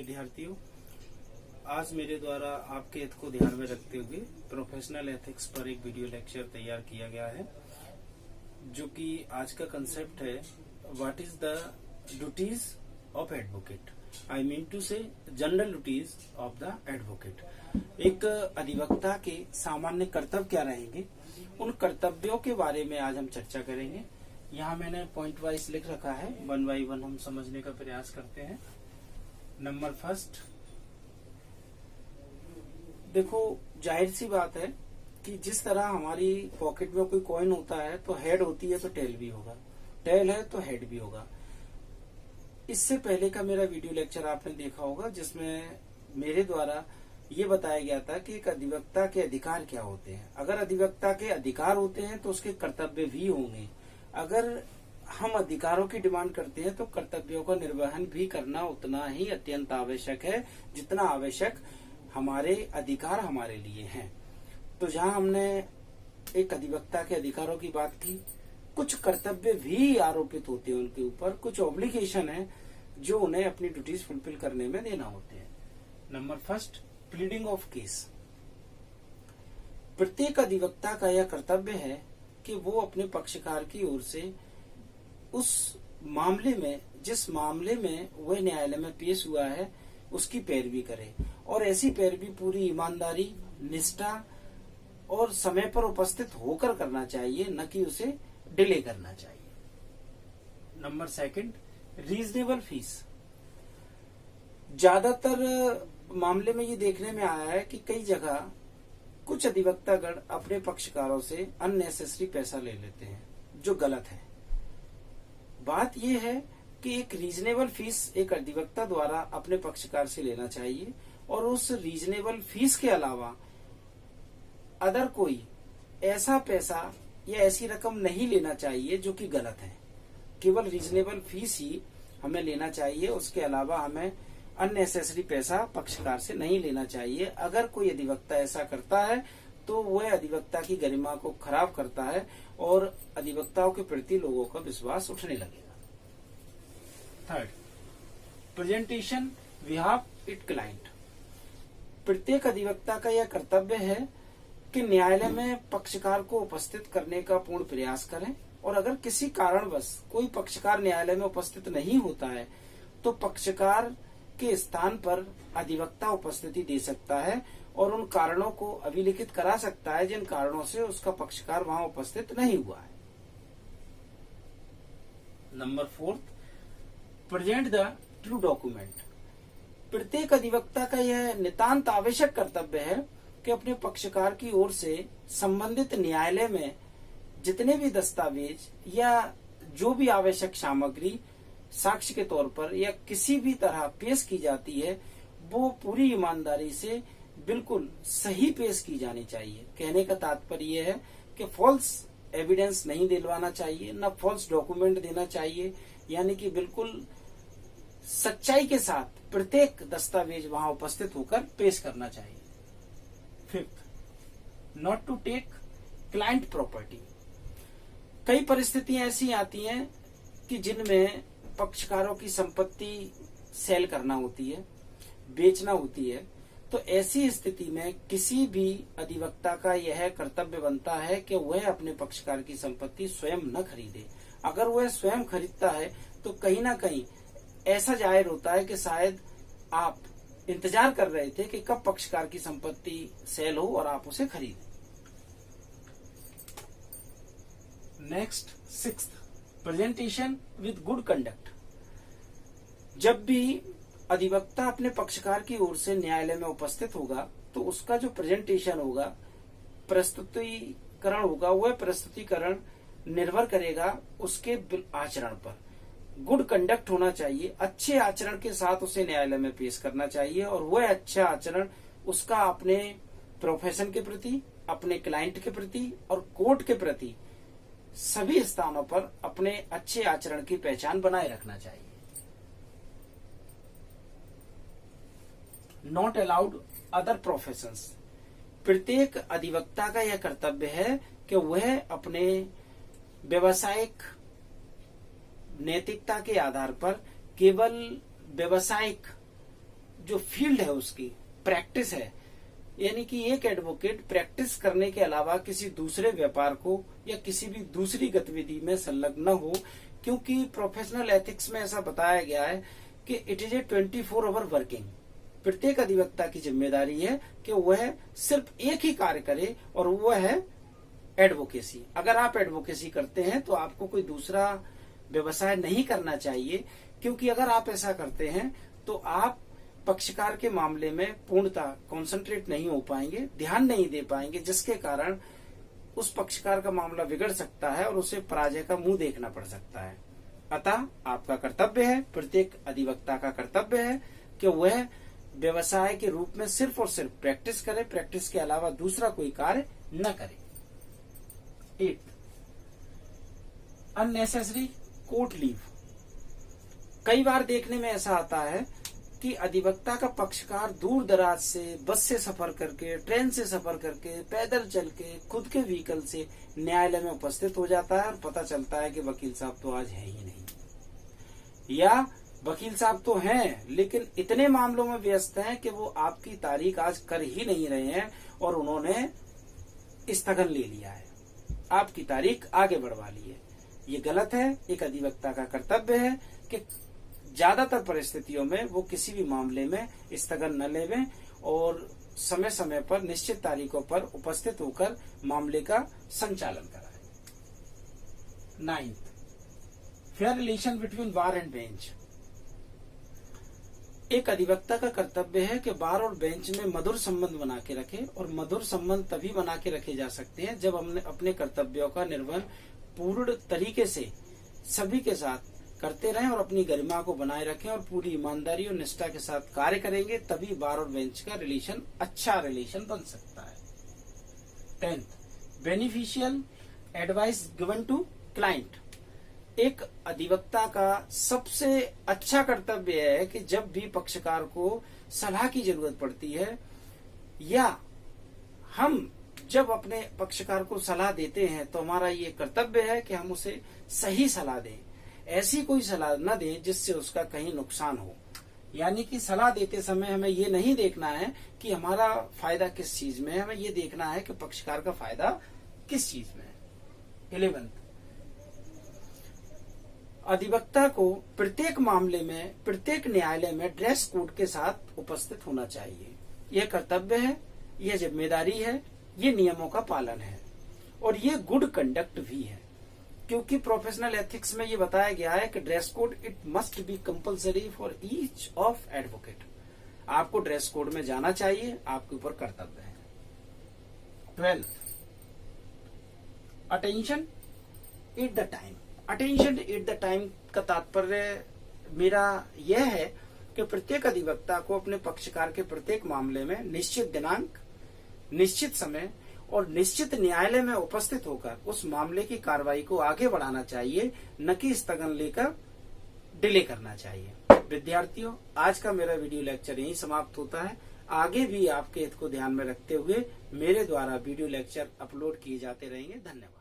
विद्यार्थियों, आज मेरे द्वारा आपके हित को ध्यान में रखते हुए प्रोफेशनल एथिक्स पर एक वीडियो लेक्चर तैयार किया गया है, जो कि आज का कंसेप्ट है what is the duties of advocate. I mean to say general duties of the advocate. एक अधिवक्ता के सामान्य कर्तव्य क्या रहेंगे, उन कर्तव्यों के बारे में आज हम चर्चा करेंगे। यहाँ मैंने पॉइंट वाइज लिख रखा है, वन बाई वन हम समझने का प्रयास करते हैं। नंबर फर्स्ट, देखो जाहिर सी बात है कि जिस तरह हमारी पॉकेट में कोई कॉइन होता है तो हेड होती है तो टेल भी होगा, टेल है तो हेड भी होगा। इससे पहले का मेरा वीडियो लेक्चर आपने देखा होगा, जिसमें मेरे द्वारा ये बताया गया था कि एक अधिवक्ता के अधिकार क्या होते हैं। अगर अधिवक्ता के अधिकार होते हैं तो उसके कर्तव्य भी होंगे। अगर हम अधिकारों की डिमांड करते हैं तो कर्तव्यों का निर्वहन भी करना उतना ही अत्यंत आवश्यक है जितना आवश्यक हमारे अधिकार हमारे लिए हैं। तो जहां हमने एक अधिवक्ता के अधिकारों की बात की, कुछ कर्तव्य भी आरोपित होते हैं उनके ऊपर, कुछ ऑब्लिगेशन है जो उन्हें अपनी ड्यूटीज फुलफिल करने में देना होते हैं। Number first, pleading of case. प्रत्येक अधिवक्ता का यह कर्तव्य है कि वो अपने पक्षकार की ओर से उस मामले में, जिस मामले में वह न्यायालय में पेश हुआ है, उसकी पैरवी करे, और ऐसी पैरवी पूरी ईमानदारी, निष्ठा और समय पर उपस्थित होकर करना चाहिए, न कि उसे डिले करना चाहिए। Number second, reasonable fees. ज्यादातर मामले में ये देखने में आया है कि कई जगह कुछ अधिवक्तागण अपने पक्षकारों से अननेसेसरी पैसा ले लेते हैं, जो गलत है। बात यह है कि एक रीजनेबल फीस एक अधिवक्ता द्वारा अपने पक्षकार से लेना चाहिए, और उस रीजनेबल फीस के अलावा अदर कोई ऐसा पैसा या ऐसी रकम नहीं लेना चाहिए जो कि गलत है। केवल रीजनेबल फीस ही हमें लेना चाहिए, उसके अलावा हमें अननेसेसरी पैसा पक्षकार से नहीं लेना चाहिए। अगर कोई अधिवक्ता ऐसा करता है तो वह अधिवक्ता की गरिमा को खराब करता है और अधिवक्ताओं के प्रति लोगों का विश्वास उठने लगेगा। Third, presentation behalf it client. प्रत्येक अधिवक्ता का यह कर्तव्य है कि न्यायालय में पक्षकार को उपस्थित करने का पूर्ण प्रयास करें, और अगर किसी कारणवश कोई पक्षकार न्यायालय में उपस्थित नहीं होता है तो पक्षकार के स्थान पर अधिवक्ता उपस्थिति दे सकता है और उन कारणों को अभिलिखित करा सकता है जिन कारणों से उसका पक्षकार वहां उपस्थित नहीं हुआ है। Number fourth, present the true document. प्रत्येक अधिवक्ता का यह नितांत आवश्यक कर्तव्य है कि अपने पक्षकार की ओर से संबंधित न्यायालय में जितने भी दस्तावेज या जो भी आवश्यक सामग्री साक्ष्य के तौर पर या किसी भी तरह पेश की जाती है, वो पूरी ईमानदारी से बिल्कुल सही पेश की जानी चाहिए। कहने का तात्पर्य यह है कि फॉल्स एविडेंस नहीं दिलवाना चाहिए, न फॉल्स डॉक्यूमेंट देना चाहिए, यानी कि बिल्कुल सच्चाई के साथ प्रत्येक दस्तावेज वहां उपस्थित होकर पेश करना चाहिए। Fifth, not to take client property. कई परिस्थितियां ऐसी आती हैं कि जिनमें पक्षकारों की संपत्ति सेल करना होती है, बेचना होती है, तो ऐसी स्थिति में किसी भी अधिवक्ता का यह कर्तव्य बनता है कि वह अपने पक्षकार की संपत्ति स्वयं न खरीदे। अगर वह स्वयं खरीदता है तो कहीं ना कहीं ऐसा जाहिर होता है कि शायद आप इंतजार कर रहे थे कि कब पक्षकार की संपत्ति सेल हो और आप उसे खरीदें। Next, sixth, presentation with good conduct. जब भी अधिवक्ता अपने पक्षकार की ओर से न्यायालय में उपस्थित होगा तो उसका जो प्रेजेंटेशन होगा, प्रस्तुतिकरण होगा, वह प्रस्तुतिकरण निर्भर करेगा उसके आचरण पर। गुड कंडक्ट होना चाहिए, अच्छे आचरण के साथ उसे न्यायालय में पेश करना चाहिए, और वह अच्छा आचरण उसका अपने प्रोफेशन के प्रति, अपने क्लाइंट के प्रति और कोर्ट के प्रति सभी स्थानों पर अपने अच्छे आचरण की पहचान बनाए रखना चाहिए। Not allowed other professions. प्रत्येक अधिवक्ता का यह कर्तव्य है कि वह अपने व्यवसायिक नैतिकता के आधार पर केवल व्यवसायिक जो फील्ड है उसकी प्रैक्टिस है, यानी कि एक एडवोकेट प्रैक्टिस करने के अलावा किसी दूसरे व्यापार को या किसी भी दूसरी गतिविधि में संलग्न न हो, क्योंकि प्रोफेशनल एथिक्स में ऐसा बताया गया है कि it is a 24 hour working. प्रत्येक अधिवक्ता की जिम्मेदारी है कि वह सिर्फ एक ही कार्य करे और वह है एडवोकेसी। अगर आप एडवोकेसी करते हैं तो आपको कोई दूसरा व्यवसाय नहीं करना चाहिए, क्योंकि अगर आप ऐसा करते हैं तो आप पक्षकार के मामले में पूर्णतः कॉन्सेंट्रेट नहीं हो पाएंगे, ध्यान नहीं दे पाएंगे, जिसके कारण उस पक्षकार का मामला बिगड़ सकता है और उसे पराजय का मुंह देखना पड़ सकता है। अतः आपका कर्तव्य है, प्रत्येक अधिवक्ता का कर्तव्य है कि वह व्यवसाय के रूप में सिर्फ और सिर्फ प्रैक्टिस करे, प्रैक्टिस के अलावा दूसरा कोई कार्य न करे। 8 अननेसेसरी कोर्ट लीव। कई बार देखने में ऐसा आता है कि अधिवक्ता का पक्षकार दूर दराज से बस से सफर करके, ट्रेन से सफर करके, पैदल चल के, खुद के व्हीकल से न्यायालय में उपस्थित हो जाता है और पता चलता है कि वकील साहब तो आज है ही नहीं, या वकील साहब तो हैं लेकिन इतने मामलों में व्यस्त हैं कि वो आपकी तारीख आज कर ही नहीं रहे हैं और उन्होंने स्थगन ले लिया है, आपकी तारीख आगे बढ़वा ली है। ये गलत है। एक अधिवक्ता का कर्तव्य है कि ज्यादातर परिस्थितियों में वो किसी भी मामले में स्थगन न लेवें और समय समय पर निश्चित तारीखों पर उपस्थित होकर मामले का संचालन कराएं। 9 fair relation between bar and bench. एक अधिवक्ता का कर्तव्य है कि बार और बेंच में मधुर संबंध बना के रखे, और मधुर संबंध तभी बना के रखे जा सकते हैं जब हमने अपने कर्तव्यों का निर्वहन पूर्ण तरीके से सभी के साथ करते रहें और अपनी गरिमा को बनाए रखें और पूरी ईमानदारी और निष्ठा के साथ कार्य करेंगे, तभी बार और बेंच का रिलेशन अच्छा रिलेशन बन सकता है। 10 beneficial advice given to client. एक अधिवक्ता का सबसे अच्छा कर्तव्य है कि जब भी पक्षकार को सलाह की जरूरत पड़ती है या हम जब अपने पक्षकार को सलाह देते हैं तो हमारा ये कर्तव्य है कि हम उसे सही सलाह दें, ऐसी कोई सलाह न दें जिससे उसका कहीं नुकसान हो। यानी कि सलाह देते समय हमें ये नहीं देखना है कि हमारा फायदा किस चीज में है, हमें ये देखना है कि पक्षकार का फायदा किस चीज में है। 11 अधिवक्ता को प्रत्येक मामले में, प्रत्येक न्यायालय में ड्रेस कोड के साथ उपस्थित होना चाहिए। यह कर्तव्य है, यह जिम्मेदारी है, ये नियमों का पालन है और ये गुड कंडक्ट भी है, क्योंकि प्रोफेशनल एथिक्स में ये बताया गया है कि dress code it must be compulsory for each of advocate. आपको ड्रेस कोड में जाना चाहिए, आपके ऊपर कर्तव्य है। 12 attention at the time. Attention at the time का तात्पर्य मेरा यह है कि प्रत्येक अधिवक्ता को अपने पक्षकार के प्रत्येक मामले में निश्चित दिनांक, निश्चित समय और निश्चित न्यायालय में उपस्थित होकर उस मामले की कार्रवाई को आगे बढ़ाना चाहिए, न कि स्थगन लेकर डिले करना चाहिए। विद्यार्थियों, आज का मेरा वीडियो लेक्चर यहीं समाप्त होता है। आगे भी आपके हित को ध्यान में रखते हुए मेरे द्वारा वीडियो लेक्चर अपलोड किए जाते रहेंगे। धन्यवाद।